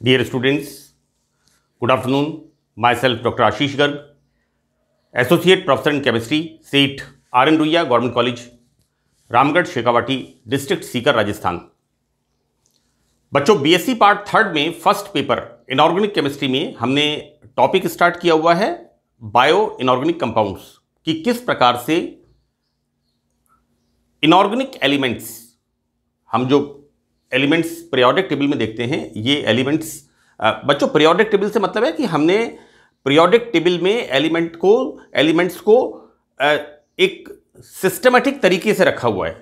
Dear students, good afternoon. Myself, Dr. Ashish Garg, Associate Professor in Chemistry, SEAT, R.N. Ruia, Government College, Ramgarh Shekhawati, district Sikar, Rajasthan. बच्चों, BSc part third में first paper inorganic chemistry में हमने topic start किया हुआ है bio inorganic compounds कि किस प्रकार से इनऑर्गेनिक एलिमेंट्स, हम जो एलिमेंट्स पीरियोडिक टेबल में देखते हैं, ये एलिमेंट्स बच्चों पीरियोडिक टेबल से मतलब है कि हमने पीरियोडिक टेबल में एलिमेंट्स को एक सिस्टमेटिक तरीके से रखा हुआ है।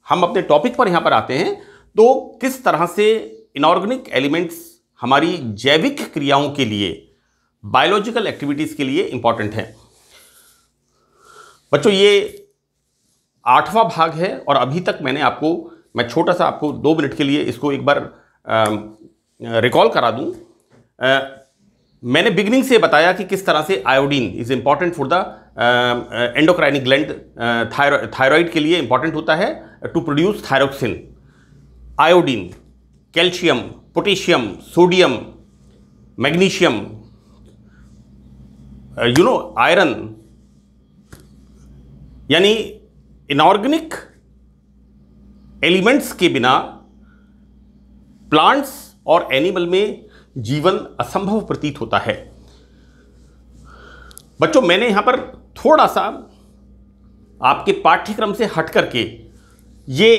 हम अपने टॉपिक पर यहां पर आते हैं तो किस तरह से इनऑर्गेनिक एलिमेंट्स हमारी जैविक क्रियाओं के लिए, बायोलॉजिकल एक्टिविटीज के लिए इंपॉर्टेंट है। बच्चों, ये 8वां भाग है और अभी तक मैं छोटा सा आपको 2 मिनट के लिए इसको एक बार रिकॉल करा दूं। मैंने बिगिनिंग से बताया कि किस तरह से iodine is important for the endocrine gland, thyroid के लिए इंपॉर्टेंट होता है to produce thyroxine. Iodine, calcium, potassium, sodium, magnesium, iron, यानी इनऑर्गेनिक एलिमेंट्स के बिना प्लांट्स और एनिमल में जीवन असंभव प्रतीत होता है। बच्चों, मैंने यहां पर थोड़ा सा आपके पाठ्यक्रम से हट करके ये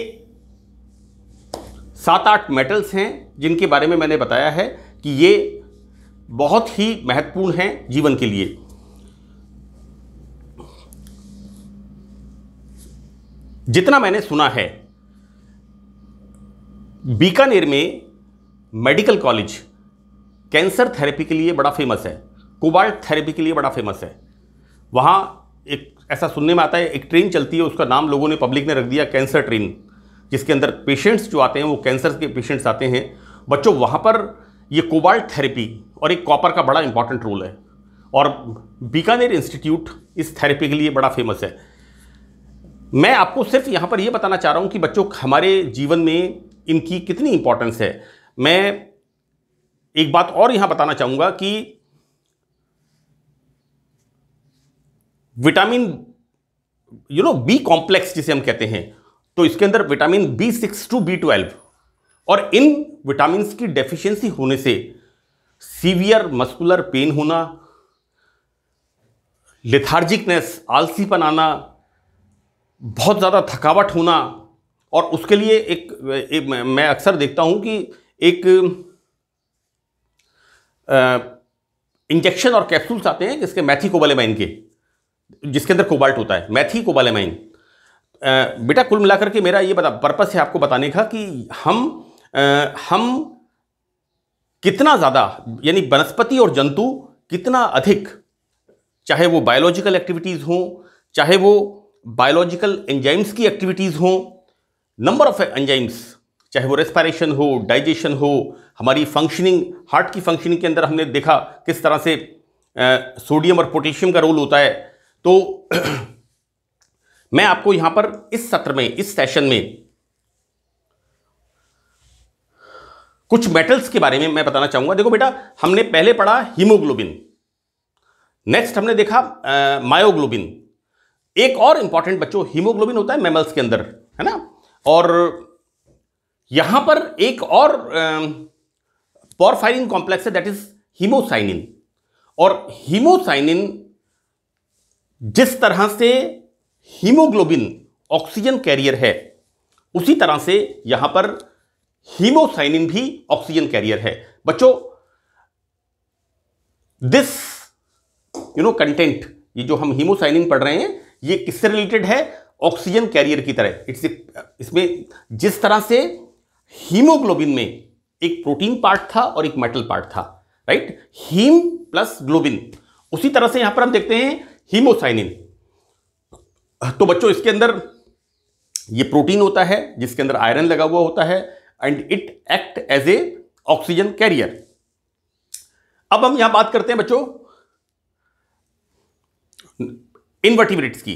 7-8 मेटल्स हैं जिनके बारे में मैंने बताया है कि ये बहुत ही महत्वपूर्ण हैं जीवन के लिए। जितना मैंने सुना है, बीकानेर में मेडिकल कॉलेज कैंसर थेरेपी के लिए बड़ा फेमस है, कोबाल्ट थेरेपी के लिए बड़ा फेमस है। वहाँ एक ऐसा सुनने में आता है, एक ट्रेन चलती है, उसका नाम लोगों ने, पब्लिक ने रख दिया कैंसर ट्रेन, जिसके अंदर पेशेंट्स जो आते हैं वो कैंसर के पेशेंट्स आते हैं। बच्चों, वहाँ पर ये कोबाल्ट थेरेपी और एक कॉपर का बड़ा इंपॉर्टेंट रोल है और बीकानेर इंस्टीट्यूट इस थेरेपी के लिए बड़ा फेमस है। मैं आपको सिर्फ यहाँ पर यह बताना चाह रहा हूँ कि बच्चों, हमारे जीवन में इनकी कितनी इंपॉर्टेंस है। मैं एक बात और यहां बताना चाहूंगा कि विटामिन बी कॉम्प्लेक्स जिसे हम कहते हैं, तो इसके अंदर विटामिन B6 टू B12 और इन विटामिन की डेफिशिएंसी होने से सीवियर मस्कुलर पेन होना, लेथार्जिकनेस, आलसीपन आना, बहुत ज्यादा थकावट होना, और उसके लिए मैं अक्सर देखता हूं कि एक इंजेक्शन और कैप्सूल्स आते हैं जिसके मैथीकोबालेमाइन के, जिसके अंदर कोबाल्ट होता है, मैथीकोबालेमाइन। बेटा, कुल मिलाकर के मेरा ये पर्पस है आपको बताने का कि हम कितना ज़्यादा, यानी वनस्पति और जंतु कितना अधिक, चाहे वो बायोलॉजिकल एक्टिविटीज़ हों, चाहे वो बायोलॉजिकल एंजाइम्स की एक्टिविटीज़ हों, नंबर ऑफ एंजाइम्स, चाहे वो रेस्पिरेशन हो, डाइजेशन हो, हमारी फंक्शनिंग, हार्ट की फंक्शनिंग के अंदर हमने देखा किस तरह से सोडियम और पोटेशियम का रोल होता है। तो मैं आपको यहां पर इस सत्र में, इस सेशन में कुछ मेटल्स के बारे में मैं बताना चाहूंगा। देखो बेटा, हमने पहले पढ़ा हीमोग्लोबिन, नेक्स्ट हमने देखा मायोग्लोबिन। एक और इंपॉर्टेंट बच्चों, हीमोग्लोबिन होता है मैमल्स के अंदर, है ना, और यहां पर एक और पोरफायरिन कॉम्प्लेक्स है, दैट इज हीमोसाइनिन। और हीमोसाइनिन, जिस तरह से हीमोग्लोबिन ऑक्सीजन कैरियर है, उसी तरह से यहां पर हीमोसाइनिन भी ऑक्सीजन कैरियर है। बच्चों, दिस कंटेंट, ये जो हम हीमोसाइनिन पढ़ रहे हैं, ये किससे रिलेटेड है? ऑक्सीजन कैरियर की तरह। इसमें जिस तरह से हीमोग्लोबिन में एक प्रोटीन पार्ट था और एक मेटल पार्ट था, राइट, हीम प्लस ग्लोबिन, उसी तरह से यहां पर हम देखते हैं हीमोसाइनिन। तो बच्चों, इसके अंदर ये प्रोटीन होता है जिसके अंदर आयरन लगा हुआ होता है and it act as a oxygen carrier. अब हम यहां बात करते हैं बच्चों इनवर्टिब्रेट्स की।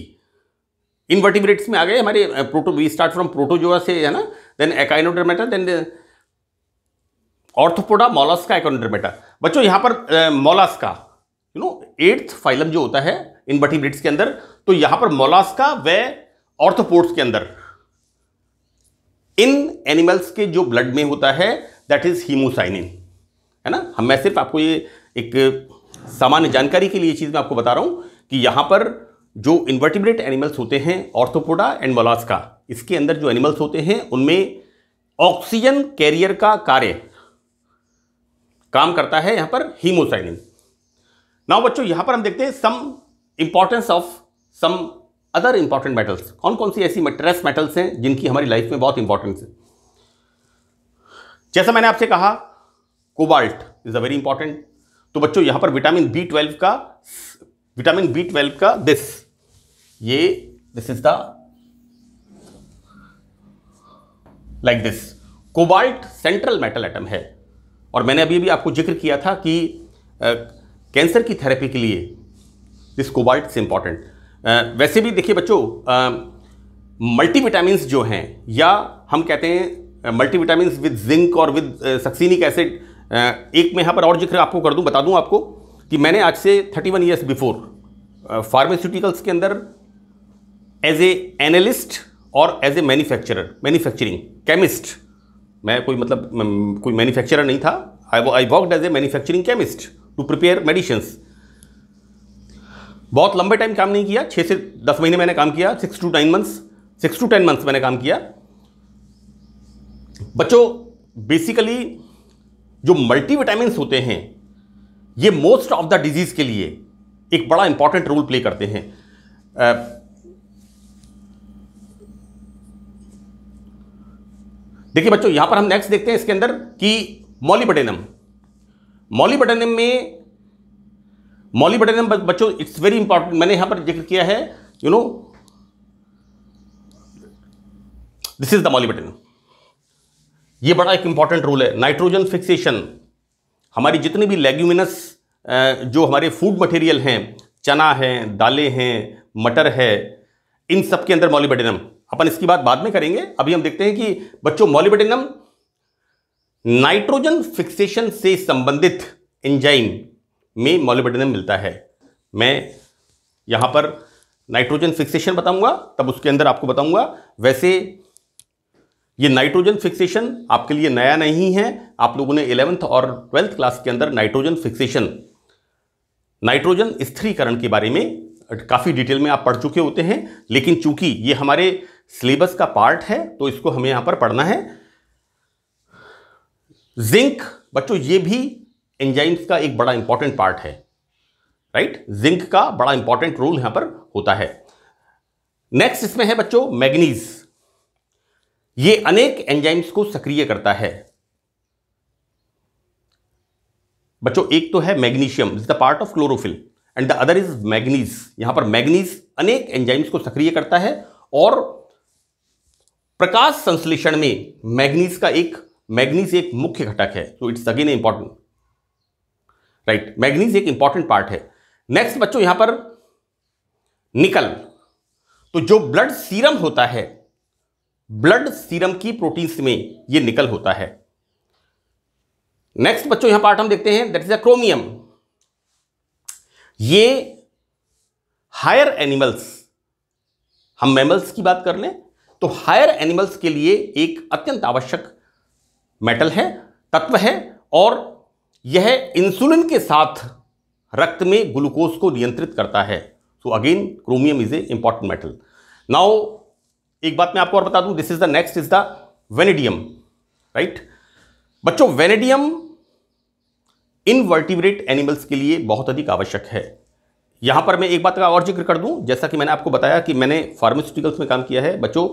इनवर्टिब्रेट्स में आ गए हमारे वी स्टार्ट फ्रॉम प्रोटोजोआ से, है ना, then echinodermata, then arthropoda, mollusca, echinodermata. बच्चों यहां पर मोलस्का, 8th फाइलम जो होता है इनवर्टिब्रेट्स के अंदर, तो यहां पर मोलस्का व ऑर्थोपोड्स के अंदर इन एनिमल्स के जो ब्लड में होता है दैट इज हीमोसाइनिन, है ना। मैं सिर्फ आपको ये एक सामान्य जानकारी के लिए चीज मैं आपको बता रहा हूं कि यहां पर जो इन्वर्टिब्रेट एनिमल्स होते हैं ऑर्थोपोडा एंड मोलस्का, इसके अंदर जो एनिमल्स होते हैं उनमें ऑक्सीजन कैरियर का कार्य काम करता है यहां पर हीमोसाइनिन। नाउ बच्चों यहां पर हम देखते हैं some importance of some other important metals. कौन कौन सी ऐसी ट्रेस मेटल्स हैं जिनकी हमारी लाइफ में बहुत इंपॉर्टेंस है। जैसा मैंने आपसे कहा cobalt is a very important. तो बच्चों यहां पर विटामिन बी 12 का this is the like this cobalt central metal atom है। और मैंने अभी भी आपको जिक्र किया था कि कैंसर की थेरेपी के लिए दिस कोबाल्ट से इंपॉर्टेंट। वैसे भी देखिए बच्चों मल्टीविटामिन्स जो हैं, या हम कहते हैं मल्टीविटामिन्स विद जिंक और विद सक्सीनिक एसिड। एक मैं यहाँ पर और जिक्र आपको कर दूं, बता दूं आपको कि मैंने आज से 31 ईयर्स बिफोर फार्मास्यूटिकल्स के अंदर एज ए एनालिस्ट और एज ए मैन्युफैक्चरिंग केमिस्ट, मैं कोई मैन्युफैक्चरर नहीं था। I worked as a manufacturing chemist to prepare medicines. बहुत लंबे टाइम काम नहीं किया, 6 से 10 महीने मैंने काम किया, 6 to 10 मंथ्स मैंने काम किया। बच्चों बेसिकली जो मल्टीविटामिन्स होते हैं ये मोस्ट ऑफ द डिजीज के लिए एक बड़ा इंपॉर्टेंट रोल प्ले करते हैं। देखिए बच्चों यहां पर हम नेक्स्ट देखते हैं इसके अंदर कि मॉलिबेडेनम बच्चों इट्स वेरी इंपॉर्टेंट। मैंने यहां पर जिक्र किया है, दिस इज द मॉलिबेडेनम। ये बड़ा एक इंपॉर्टेंट रोल है। नाइट्रोजन फिक्सेशन, हमारी जितनी भी लेग्यूमिनस जो हमारे फूड मटेरियल हैं, चना है, दालें हैं, मटर है, इन सब के अंदर मॉलिबेडेनम, अपन इसकी बात बाद में करेंगे। अभी हम देखते हैं कि बच्चों मॉलिबेडेनम नाइट्रोजन फिक्सेशन से संबंधित एंजाइम में मॉलिबेडेनम मिलता है। मैं यहां पर नाइट्रोजन फिक्सेशन बताऊंगा, तब उसके अंदर आपको बताऊंगा। वैसे ये नाइट्रोजन फिक्सेशन आपके लिए नया नहीं है, आप लोगों ने 11th और 12th क्लास के अंदर नाइट्रोजन स्थिरीकरण के बारे में काफी डिटेल में आप पढ़ चुके होते हैं। लेकिन चूंकि ये हमारे सिलेबस का पार्ट है तो इसको हमें यहां पर पढ़ना है। जिंक बच्चों ये भी एंजाइम्स का एक बड़ा इंपॉर्टेंट पार्ट है, राइट। जिंक का बड़ा इंपॉर्टेंट रोल यहां पर होता है। नेक्स्ट इसमें है बच्चों मैग्नीज। ये अनेक एंजाइम्स को सक्रिय करता है। बच्चों एक तो है magnesium, is the part of chlorophyll, and the other is manganese. यहां पर मैग्नीज अनेक एंजाइम्स को सक्रिय करता है और प्रकाश संश्लेषण में मैग्नीज एक मुख्य घटक है। तो it's again important, right. Manganese एक इंपॉर्टेंट पार्ट है। नेक्स्ट बच्चों यहां पर निकल। तो जो ब्लड सीरम होता है, ब्लड सीरम की प्रोटीन्स में ये निकल होता है। नेक्स्ट बच्चों यहां पार्ट हम देखते हैं दैट इज अ क्रोमियम। ये हायर एनिमल्स, हम मैमल्स की बात कर लें तो हायर एनिमल्स के लिए एक अत्यंत आवश्यक मेटल है, तत्व है, और यह इंसुलिन के साथ रक्त में ग्लूकोज को नियंत्रित करता है। So again chromium is a important metal. Now एक बात मैं आपको और बता दूं, this is the next is the vanadium, right. बच्चों वेनेडियम इनवर्टिब्रेट एनिमल्स के लिए बहुत अधिक आवश्यक है। यहां पर मैं एक बात का और जिक्र कर दूं, जैसा कि मैंने आपको बताया कि मैंने फार्मास्यूटिकल्स में काम किया है। बच्चों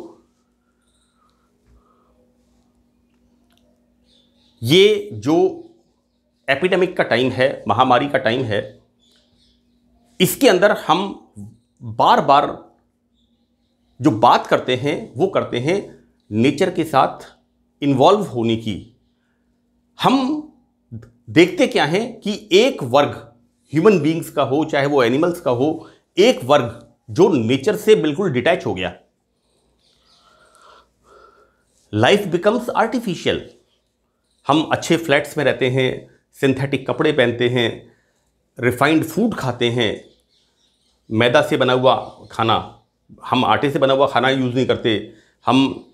ये जो एपिडेमिक का टाइम है, महामारी का टाइम है, इसके अंदर हम बार बार जो बात करते हैं वो करते हैं नेचर के साथ इन्वॉल्व होने की। हम देखते क्या है कि एक वर्ग ह्यूमन बीइंग्स का हो चाहे वो एनिमल्स का हो, एक वर्ग जो नेचर से बिल्कुल डिटैच हो गया, लाइफ बिकम्स आर्टिफिशियल। हम अच्छे फ्लैट्स में रहते हैं, सिंथेटिक कपड़े पहनते हैं, रिफाइंड फूड खाते हैं, मैदा से बना हुआ खाना, हम आटे से बना हुआ खाना यूज़ नहीं करते, हम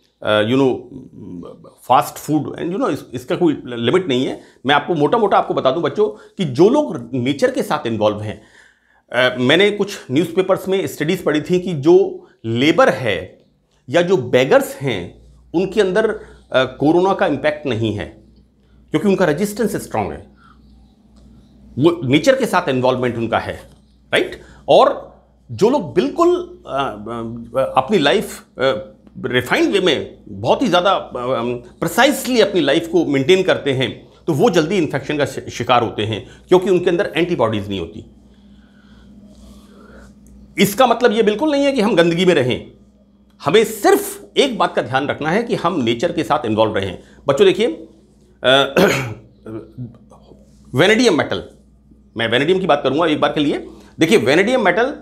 फास्ट फूड एंड इसका कोई लिमिट नहीं है। मैं आपको मोटा मोटा आपको बता दूं बच्चों कि जो लोग नेचर के साथ इन्वॉल्व हैं, मैंने कुछ न्यूज़पेपर्स में स्टडीज़ पढ़ी थी कि जो लेबर है या जो बेगर्स हैं उनके अंदर कोरोना का इम्पैक्ट नहीं है, क्योंकि उनका रेजिस्टेंस स्ट्रांग है, वो नेचर के साथ इन्वॉल्वमेंट उनका है, राइट। और जो लोग बिल्कुल अपनी लाइफ रिफाइंड वे में बहुत ही ज़्यादा प्रिसाइसली अपनी लाइफ को मेंटेन करते हैं, तो वो जल्दी इन्फेक्शन का शिकार होते हैं, क्योंकि उनके अंदर एंटीबॉडीज नहीं होती। इसका मतलब ये बिल्कुल नहीं है कि हम गंदगी में रहें, हमें सिर्फ एक बात का ध्यान रखना है कि हम नेचर के साथ इन्वॉल्व रहें। बच्चों देखिए, वेनेडियम मेटल, मैं वेनेडियम की बात करूंगा एक बार के लिए। देखिए, वेनेडियम मेटल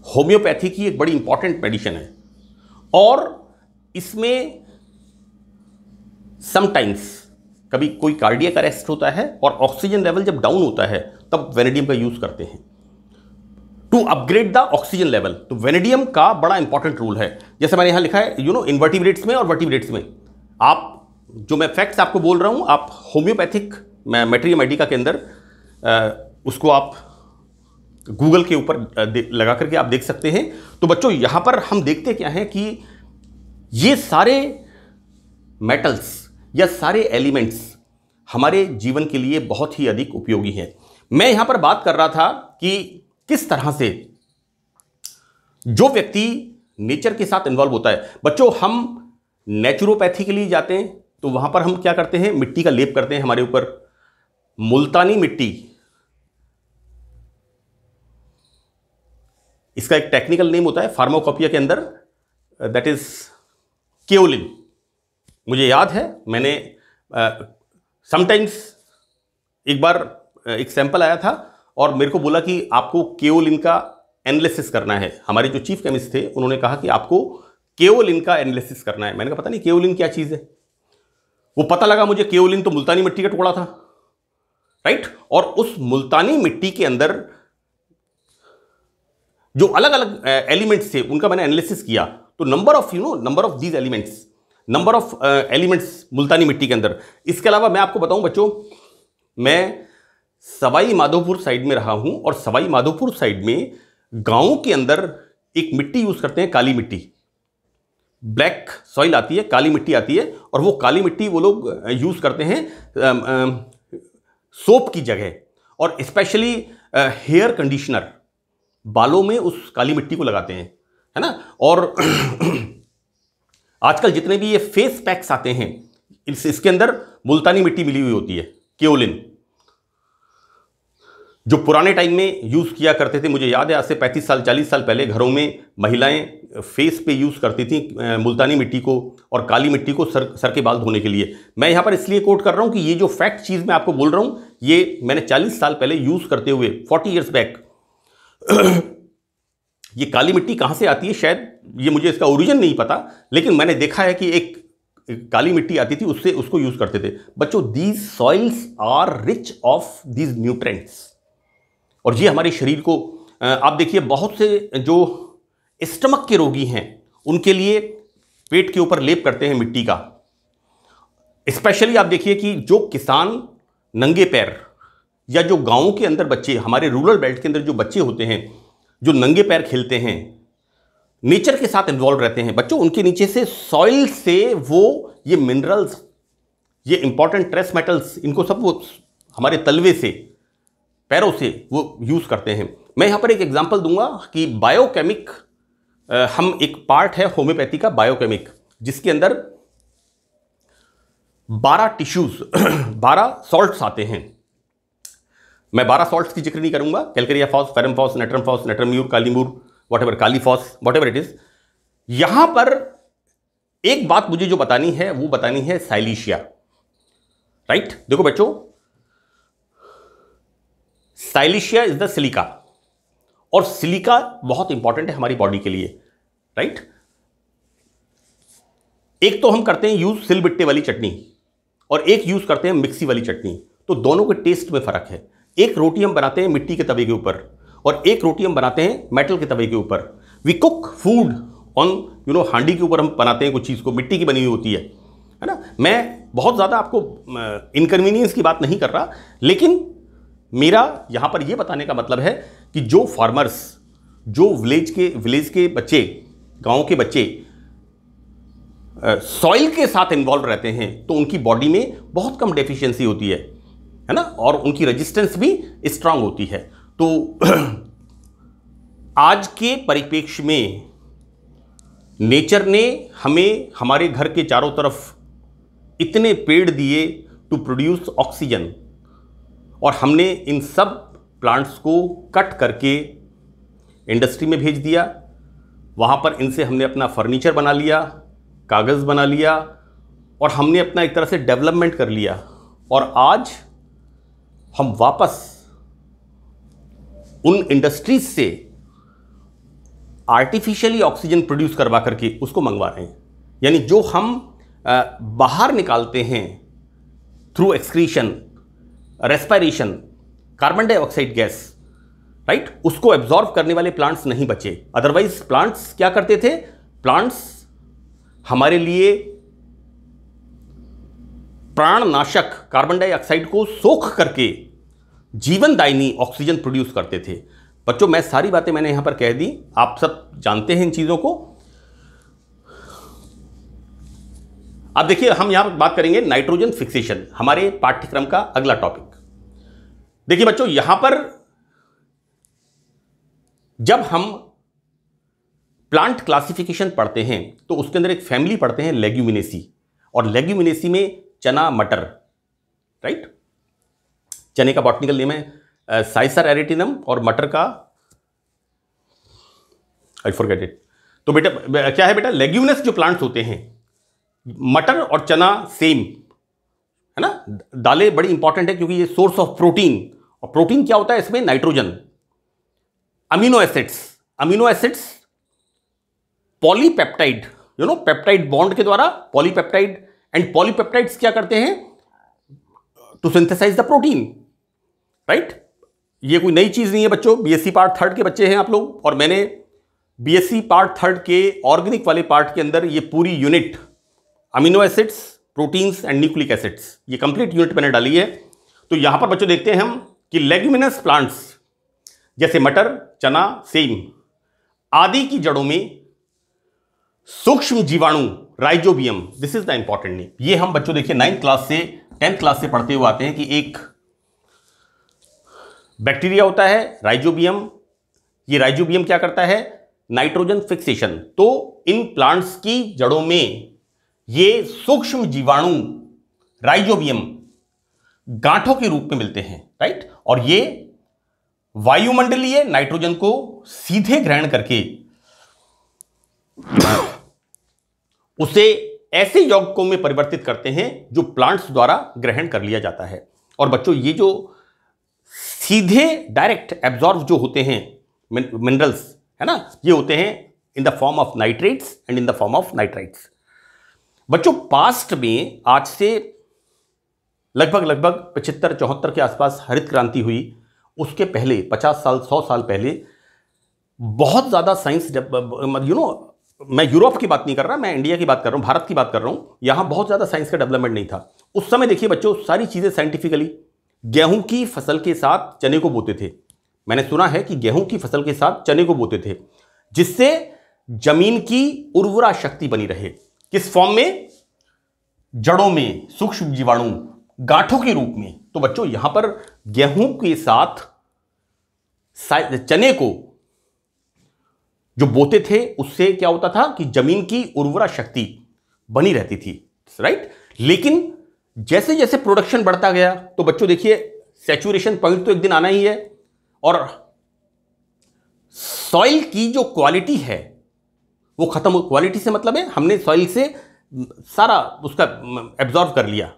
होम्योपैथी की एक बड़ी इंपॉर्टेंट मेडिसिन है, और इसमें समटाइम्स कभी कोई कार्डियक अरेस्ट होता है और ऑक्सीजन लेवल जब डाउन होता है तब वेनेडियम का यूज करते हैं to upgrade the oxygen level. तो वेनेडियम का बड़ा इंपॉर्टेंट रोल है। जैसे मैंने यहां लिखा है इनवर्टिब्रेट्स में और वर्टिब्रेट्स में। आप जो मैं फैक्ट्स आपको बोल रहा हूं, आप होम्योपैथिक मैटेरिया मेडिका के अंदर उसको आप गूगल के ऊपर लगा करके आप देख सकते हैं। तो बच्चों यहां पर हम देखते क्या है कि ये सारे मेटल्स या सारे एलिमेंट्स हमारे जीवन के लिए बहुत ही अधिक उपयोगी हैं। मैं यहां पर बात कर रहा था कि किस तरह से जो व्यक्ति नेचर के साथ इन्वॉल्व होता है। बच्चों, हम नेचुरोपैथी के लिए जाते हैं तो वहां पर हम क्या करते हैं, मिट्टी का लेप करते हैं हमारे ऊपर, मुल्तानी मिट्टी, इसका एक टेक्निकल नेम होता है फार्माकोपिया के अंदर, दैट इज केओलिन। मुझे याद है, मैंने समटाइम्स एक बार एक सैंपल आया था और मेरे को बोला कि आपको केओलिन का एनालिसिस करना है। हमारे जो चीफ केमिस्ट थे उन्होंने कहा कि आपको केओलिन का एनालिसिस करना है। मैंने कहा पता नहीं केओलिन क्या चीज़ है। वो पता लगा मुझे केओलिन तो मुल्तानी मिट्टी का टुकड़ा था, राइट। और उस मुल्तानी मिट्टी के अंदर जो अलग अलग एलिमेंट्स थे उनका मैंने एनालिसिस किया, तो number of these elements, number of elements Multani मिट्टी के अंदर। इसके अलावा मैं आपको बताऊं बच्चों, मैं सवाई माधोपुर साइड में रहा हूं और सवाई माधोपुर साइड में गांवों के अंदर एक मिट्टी यूज करते हैं, काली मिट्टी। ब्लैक सॉइल आती है, काली मिट्टी आती है, और वो काली मिट्टी वो लोग यूज करते हैं सोप की जगह, और स्पेशली हेयर कंडीशनर, बालों में उस काली मिट्टी को लगाते हैं, है ना। और आजकल जितने भी ये फेस पैक्स आते हैं इसके अंदर मुल्तानी मिट्टी मिली हुई होती है, केओलिन, जो पुराने टाइम में यूज किया करते थे। मुझे याद है आज से 35 साल 40 साल पहले घरों में महिलाएं फेस पे यूज करती थी मुल्तानी मिट्टी को और काली मिट्टी को सर के बाल धोने के लिए। मैं यहां पर इसलिए कोट कर रहा हूं कि ये जो फैक्ट चीज मैं आपको बोल रहा हूं, ये मैंने 40 साल पहले यूज करते हुए 40 ईयर्स बैक ये काली मिट्टी कहां से आती है, शायद ये मुझे इसका ओरिजिन नहीं पता, लेकिन मैंने देखा है कि एक काली मिट्टी आती थी, उससे उसको यूज करते थे। बच्चों, these soils are rich of these nutrients, और ये हमारे शरीर को, आप देखिए बहुत से जो स्टमक के रोगी हैं उनके लिए पेट के ऊपर लेप करते हैं मिट्टी का। स्पेशली आप देखिए कि जो किसान नंगे पैर, या जो गांवों के अंदर बच्चे, हमारे रूरल बेल्ट के अंदर जो बच्चे होते हैं जो नंगे पैर खेलते हैं, नेचर के साथ इन्वॉल्व रहते हैं बच्चों, उनके नीचे से सॉइल से वो ये मिनरल्स, ये इंपॉर्टेंट ट्रेस मेटल्स, इनको सब वो हमारे तलवे से, पैरों से वो यूज करते हैं। मैं यहां पर एक एग्जांपल दूंगा कि बायोकेमिक, हम एक पार्ट है होम्योपैथी का बायोकेमिक, जिसके अंदर 12 टिश्यूज 12 सॉल्ट्स आते हैं। मैं 12 सॉल्ट्स की जिक्र नहीं करूंगा, calcarea phos, ferrum phos, natrum phos, natrum mur, kali mur, whatever, kali phos, whatever it is. यहां पर एक बात मुझे जो बतानी है वो बतानी है साइलिशिया, राइट। देखो बच्चों, साइलिशिया इज द सिलिका, और सिलिका बहुत इंपॉर्टेंट है हमारी बॉडी के लिए, राइट। एक तो हम करते हैं यूज सिलबिट्टे वाली चटनी, और एक यूज़ करते हैं मिक्सी वाली चटनी, तो दोनों के टेस्ट में फ़र्क है। एक रोटी हम बनाते हैं मिट्टी के तवे के ऊपर और एक रोटी हम बनाते हैं मेटल के तवे के ऊपर। वी कुक फूड ऑन हांडी के ऊपर हम बनाते हैं कुछ चीज़ को, मिट्टी की बनी हुई होती है ना। मैं बहुत ज़्यादा आपको इनकन्वीनियंस की बात नहीं कर रहा, लेकिन मेरा यहाँ पर यह बताने का मतलब है कि जो फार्मर्स, जो विलेज के बच्चे, गाँव के बच्चे सॉइल के साथ इन्वॉल्व रहते हैं तो उनकी बॉडी में बहुत कम डेफिशिएंसी होती है ना, और उनकी रेजिस्टेंस भी स्ट्रांग होती है। तो आज के परिप्रेक्ष्य में नेचर ने हमें हमारे घर के चारों तरफ इतने पेड़ दिए टू प्रोड्यूस ऑक्सीजन, और हमने इन सब प्लांट्स को कट करके इंडस्ट्री में भेज दिया। वहाँ पर इनसे हमने अपना फर्नीचर बना लिया, कागज़ बना लिया, और हमने अपना एक तरह से डेवलपमेंट कर लिया। और आज हम वापस उन इंडस्ट्रीज से आर्टिफिशियली ऑक्सीजन प्रोड्यूस करवा करके उसको मंगवा रहे हैं। यानी जो हम बाहर निकालते हैं through excretion, respiration, carbon dioxide gas, right, उसको एब्जॉर्ब करने वाले प्लांट्स नहीं बचे। अदरवाइज प्लांट्स क्या करते थे? प्लांट्स हमारे लिए प्राणनाशक कार्बन डाइऑक्साइड को सोख करके जीवनदायिनी ऑक्सीजन प्रोड्यूस करते थे। बच्चों, मैं सारी बातें मैंने यहां पर कह दी, आप सब जानते हैं इन चीजों को। अब देखिए, हम यहां पर बात करेंगे नाइट्रोजन फिक्सेशन, हमारे पाठ्यक्रम का अगला टॉपिक। देखिए बच्चों, यहां पर जब हम प्लांट क्लासिफिकेशन पढ़ते हैं तो उसके अंदर एक फैमिली पढ़ते हैं लेग्यूमिनेसी, और लेग्यूमिनेसी में चना, मटर, राइट। चने का बॉटनिकल नेम है साइसर एरिटिनम और मटर का आई फॉरगेट इट। तो बेटा क्या है बेटा, लेग्यूमिनस जो प्लांट्स होते हैं, मटर और चना सेम है ना। दालें बड़ी इंपॉर्टेंट है क्योंकि ये सोर्स ऑफ प्रोटीन, और प्रोटीन क्या होता है इसमें? Nitrogen. Amino acids polypeptide, peptide bond के द्वारा पॉलीपेप्टाइड, एंड पॉलीपेप्टाइड्स क्या करते हैं? To synthesise the protein, right. ये कोई नई चीज नहीं है बच्चों, बीएससी पार्ट 3 के बच्चे हैं आप लोग, और मैंने बीएससी पार्ट 3 के ऑर्गेनिक वाले पार्ट के अंदर ये पूरी unit amino acids, proteins and nucleic acids, ये कंप्लीट यूनिट मैंने डाली है। तो यहां पर बच्चों देखते हैं हम कि लेग्यूमिनस प्लांट्स जैसे मटर, चना, सेम आदि की जड़ों में सूक्ष्म जीवाणु rhizobium, this is the important name. ये हम बच्चों देखिए 9th क्लास से 10th क्लास से पढ़ते हुए आते हैं कि एक बैक्टीरिया होता है राइजोबियम। ये राइजोबियम क्या करता है? Nitrogen fixation. तो इन प्लांट्स की जड़ों में ये सूक्ष्म जीवाणु राइजोबियम गांठों के रूप में मिलते हैं, राइट। और ये वायुमंडलीय नाइट्रोजन को सीधे ग्रहण करके उसे ऐसे यौगिकों में परिवर्तित करते हैं जो प्लांट्स द्वारा ग्रहण कर लिया जाता है। और बच्चों, ये जो सीधे डायरेक्ट एब्जॉर्ब जो होते हैं मिनरल्स है ना, ये होते हैं in the form of nitrates and in the form of nitrites. बच्चों, पास्ट में आज से लगभग 75-74 के आसपास हरित क्रांति हुई। उसके पहले 50 साल 100 साल पहले बहुत ज़्यादा साइंस, मैं यूरोप की बात नहीं कर रहा, मैं इंडिया की बात कर रहा हूँ, भारत की बात कर रहा हूँ। यहाँ बहुत ज़्यादा साइंस का डेवलपमेंट नहीं था उस समय। देखिए बच्चों, सारी चीज़ें साइंटिफिकली, गेहूं की फसल के साथ चने को बोते थे। मैंने सुना है कि गेहूं की फसल के साथ चने को बोते थे जिससे जमीन की उर्वरा शक्ति बनी रहे। किस फॉर्म में? जड़ों में सूक्ष्म जीवाणु गांठों के रूप में। तो बच्चों, यहां पर गेहूं के साथ चने को जो बोते थे उससे क्या होता था कि जमीन की उर्वरा शक्ति बनी रहती थी, राइट। लेकिन जैसे जैसे प्रोडक्शन बढ़ता गया तो बच्चों देखिए, सैचुरेशन पॉइंट तो एक दिन आना ही है, और सॉइल की जो क्वालिटी है वो खत्म हो। क्वालिटी से मतलब है हमने सॉइल से सारा उसका एब्जॉर्ब कर लिया,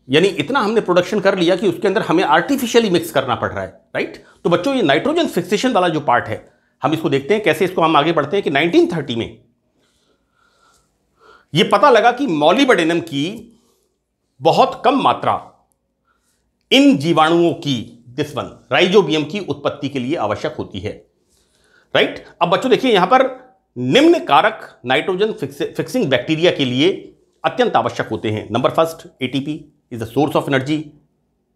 यानी इतना हमने प्रोडक्शन कर लिया कि उसके अंदर हमें आर्टिफिशियली मिक्स करना पड़ रहा है, राइट। तो बच्चों, ये नाइट्रोजन फिक्सेशन वाला जो पार्ट है, हम इसको देखते हैं कैसे इसको हम आगे बढ़ते हैं कि 1930 में यह पता लगा कि मॉलिबेडेनम की बहुत कम मात्रा इन जीवाणुओं की, दिस वन राइजोबियम की उत्पत्ति के लिए आवश्यक होती है। राइट। अब बच्चों देखिए यहां पर निम्न कारक नाइट्रोजन फिक्सिंग बैक्टीरिया के लिए अत्यंत आवश्यक होते हैं। Number first, ATP is the source of energy,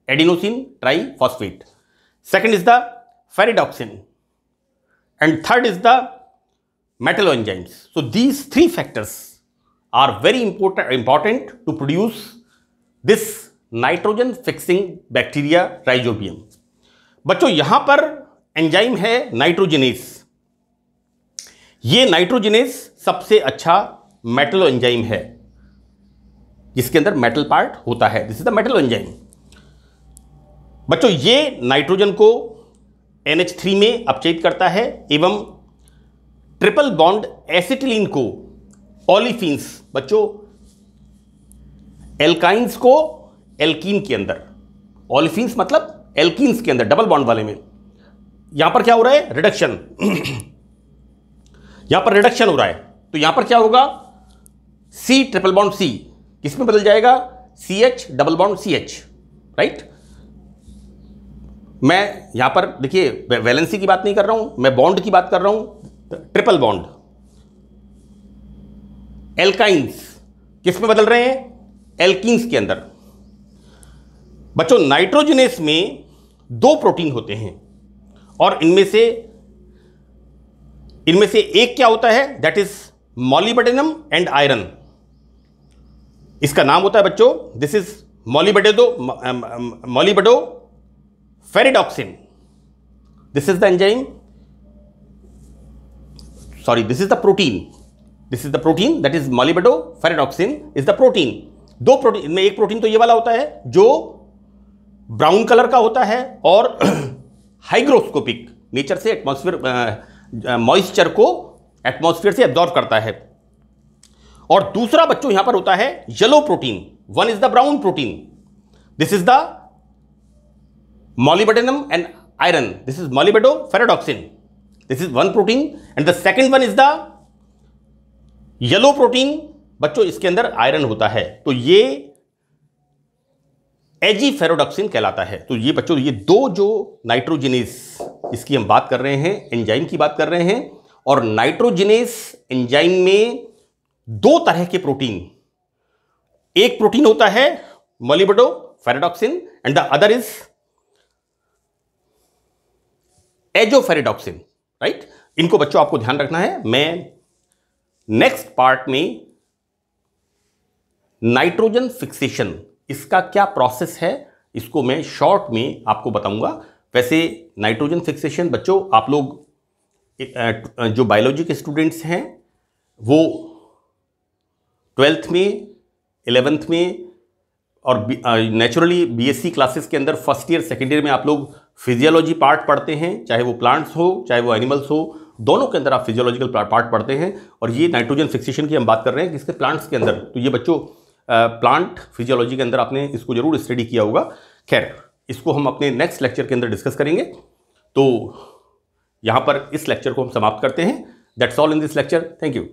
adenosine triphosphate. Second is the ferredoxin, and third is the metalloenzymes. So these three factors are very important to produce this nitrogen fixing bacteria rhizobium. बच्चों यहां पर enzyme है nitrogenous. ये nitrogenous सबसे अच्छा Metlo enzyme है, जिसके अंदर मेटल पार्ट होता है। This is the Metlo enzyme. बच्चों ये नाइट्रोजन को NH3 में अपचयित करता है एवं ट्रिपल बॉन्ड एसिटिलीन को ओलिफिन्स, बच्चों एल्काइंस को एल्कीन के अंदर, ओलिफिन्स मतलब एल्कीन्स के अंदर डबल बॉन्ड वाले में, यहां पर क्या हो रहा है, रिडक्शन। यहां पर रिडक्शन हो रहा है, तो यहां पर क्या होगा, C ट्रिपल बॉन्ड C किस में बदल जाएगा, CH double bond CH। Right. मैं यहां पर देखिए वैलेंसी की बात नहीं कर रहा हूं, मैं बॉन्ड की बात कर रहा हूं। ट्रिपल बॉन्ड एल्काइंस किस में बदल रहे हैं, एल्कीन्स के अंदर। बच्चों नाइट्रोजिनेस में दो प्रोटीन होते हैं और इनमें से एक क्या होता है, that is molybdenum and iron. इसका नाम होता है बच्चों, this is molybdo ferredoxin. This is the enzyme, sorry this is the protein, this is the protein that is molybdo ferredoxin is the protein. दो प्रोटीन, इनमें एक प्रोटीन तो ये वाला होता है जो ब्राउन कलर का होता है और हाइग्रोस्कोपिक नेचर से एटमॉस्फेयर मॉइस्चर को एटमॉस्फेयर से एब्जॉर्ब करता है। और दूसरा बच्चों यहां पर होता है yellow protein, one is the brown protein, this is the molybdenum and iron, this is molybdo ferredoxin, this is one protein and the second one is the yellow protein. बच्चों इसके अंदर आयरन होता है, तो ये एजीफेरोडॉक्सिन कहलाता है। तो ये बच्चों ये दो जो नाइट्रोजिनेस इसकी हम बात कर रहे हैं, एंजाइम की बात कर रहे हैं, और नाइट्रोजिनेस एंजाइम में दो तरह के प्रोटीन, एक प्रोटीन होता है molybdo ferredoxin and the other is azoferredoxin. Right. इनको बच्चों आपको ध्यान रखना है। मैं नेक्स्ट पार्ट में नाइट्रोजन फिक्सेशन, इसका क्या प्रोसेस है, इसको मैं शॉर्ट में आपको बताऊंगा। वैसे नाइट्रोजन फिक्सेशन बच्चों आप लोग जो बायोलॉजी के स्टूडेंट्स हैं वो 12th में, 11th में और नेचुरली बीएससी क्लासेस के अंदर फर्स्ट ईयर सेकेंड ईयर में आप लोग फिजियोलॉजी पार्ट पढ़ते हैं, चाहे वो प्लांट्स हो चाहे वो एनिमल्स हो, दोनों के अंदर आप फिजियोलॉजिकल पार्ट पढ़ते हैं। और ये नाइट्रोजन फिक्सेशन की हम बात कर रहे हैं किसके, प्लांट्स के अंदर। तो ये बच्चों प्लांट फिजियोलॉजी के अंदर आपने इसको जरूर स्टडी किया होगा। खैर इसको हम अपने नेक्स्ट लेक्चर के अंदर डिस्कस करेंगे। तो यहाँ पर इस लेक्चर को हम समाप्त करते हैं। That's all in this lecture. Thank you.